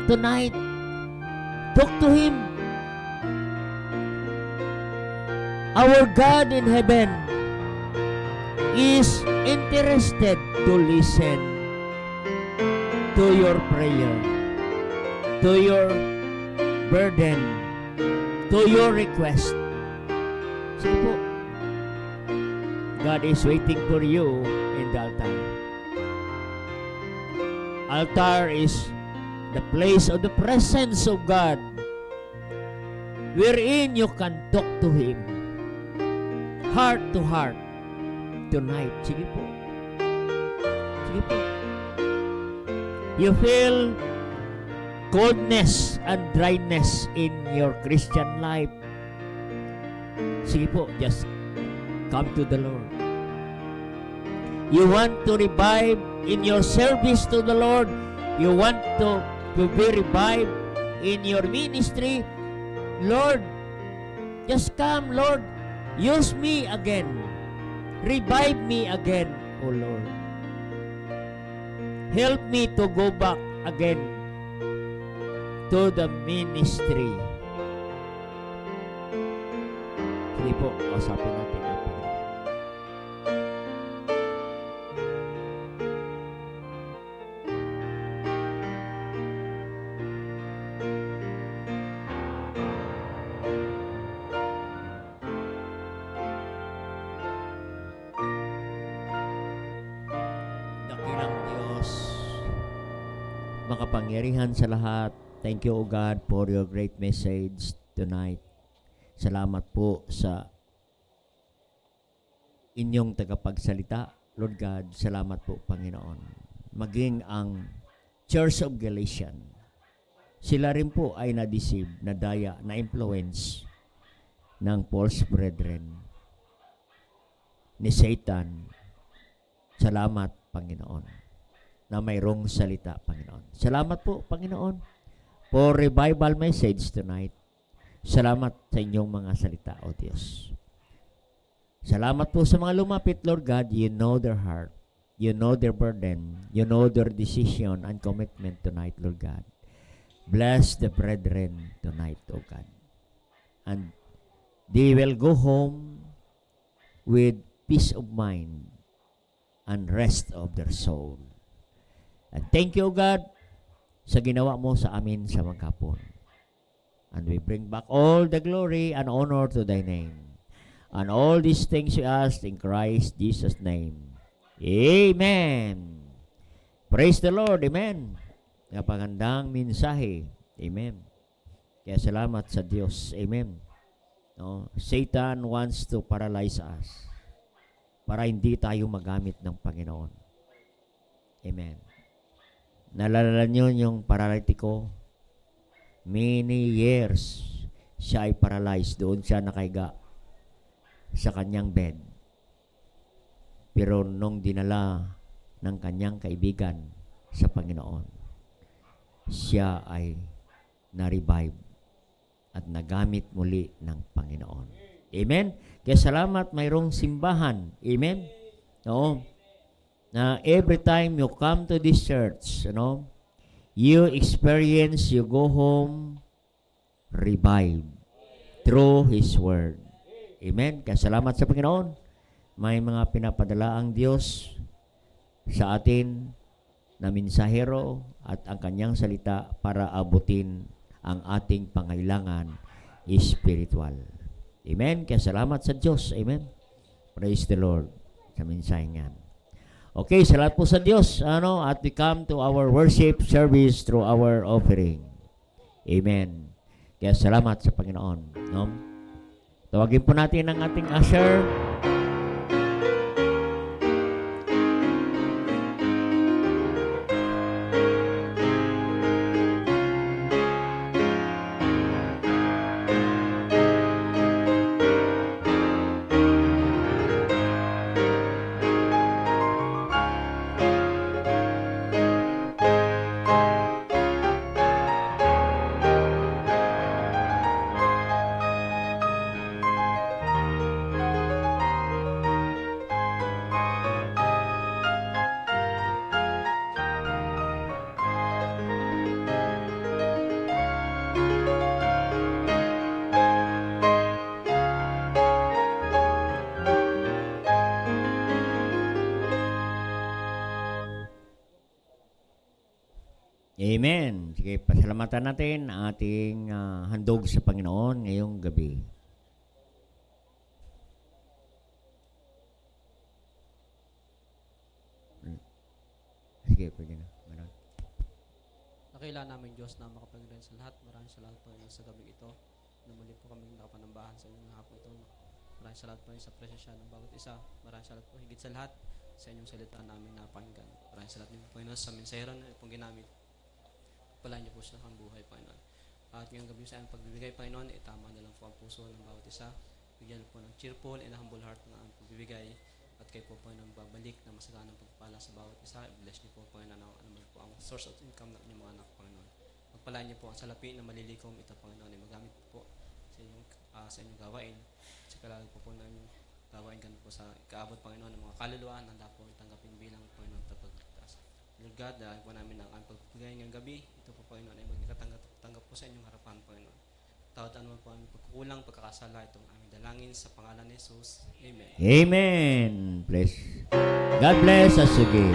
tonight, talk to Him. Our God in heaven is interested to listen to your prayer, to your burden, to your request. Sige po, God is waiting for you in the altar. Altar is the place of the presence of God, wherein you can talk to Him, heart to heart, tonight. Sige po. Sige po. You feel coldness and dryness in your Christian life. Sige po, just come to the Lord. You want to revive in your service to the Lord. You want to be revived in your ministry. Lord, just come, Lord. Use me again. Revive me again, O Lord. Help me to go back again to the ministry. Sige po, kausapin natin ang Panginoon. Dakilang Diyos, makapangyarihan sa lahat, thank you, O God, for your great message tonight. Salamat po sa inyong tagapagsalita. Lord God, salamat po, Panginoon. Maging ang Church of Galatian, sila rin po ay na-deceive, nadaya, na-influence ng false brethren ni Satan. Salamat, Panginoon, na mayroong salita, Panginoon. Salamat po, Panginoon, for revival message tonight. Salamat sa inyong mga salita, O Diyos. Salamat po sa mga lumapit, Lord God. You know their heart. You know their burden. You know their decision and commitment tonight, Lord God. Bless the brethren tonight, O God. And they will go home with peace of mind and rest of their soul. And thank you, O God, sa ginawa mo sa amin sa maghapon. And we bring back all the glory and honor to Thy name. And all these things we ask in Christ Jesus' name. Amen. Praise the Lord. Amen. Napagandang mensahe. Amen. Kaya salamat sa Diyos. Amen. No? Satan wants to paralyze us para hindi tayo magamit ng Panginoon. Amen. Nalala niyo yung paralitiko? Many years siya ay paralyzed. Doon siya nakahiga sa kanyang bed. Pero nung dinala ng kanyang kaibigan sa Panginoon, siya ay na-revive at nagamit muli ng Panginoon. Amen? Kaya salamat, mayroong simbahan. Amen? No? Na every time you come to this church, you experience, you go home, revived through His Word. Amen? Kaya salamat sa Panginoon. May mga pinapadala ang Diyos sa atin na mensahero at ang kanyang salita para abutin ang ating pangailangan spiritual. Amen? Kaya salamat sa Diyos. Amen? Praise the Lord sa mensaheng yan. Okay, salamat po sa Diyos. At we come to our worship service through our offering. Amen. Kaya salamat sa Panginoon. No? Tawagin po natin ang ating usher. Amen. Sige, pasalamatan natin ang ating handog sa Panginoon ngayong gabi. Sige, pwede na. Maraming. Nakilala namin Diyos na makapangyarihan sa lahat. Maraming salamat po sa gabi ito. Na muli po kami nakapanambahan sa inyong hapon ito. Maraming salamat po sa presensya ng bawat isa. Maraming salamat po higit sa lahat sa inyong salita namin na pakinggan. Maraming salamat din po Panginoon sa mensaheron na pong ginamit. Pala niyo po sa kang buhay, Panginoon. At ngayong gabi sa aming pagbibigay, Panginoon, tama na lang po ang puso ng bawat isa. Bigyan po ng cheerful and humble heart na ang pagbibigay. At kayo po, Panginoon, babalik na masaganang pagpala sa bawat isa. I-bless niyo po, Panginoon, ano po ang source of income ng inyong mga anak, Panginoon. Magpalaan niyo po ang salapi na malilikom ito, Panginoon, ay magamit po sa inyong gawain. At saka lalo po na inyong gawain ganun po sa ikaabot, Panginoon, ng mga kaluluwa na handa po tanggapin bilang, Panginoon, tapagligtas. Lord God, dahil po namin ang aming pagbibigay ngayong gabi, ito po, Panginoon, ay magkakatanggap po sa inyong harapan, Panginoon. Tawad ano po aming pagkukulang, pagkakasala, itong aming dalangin sa pangalan ni Jesus. Amen. Amen. Bless. God bless us again.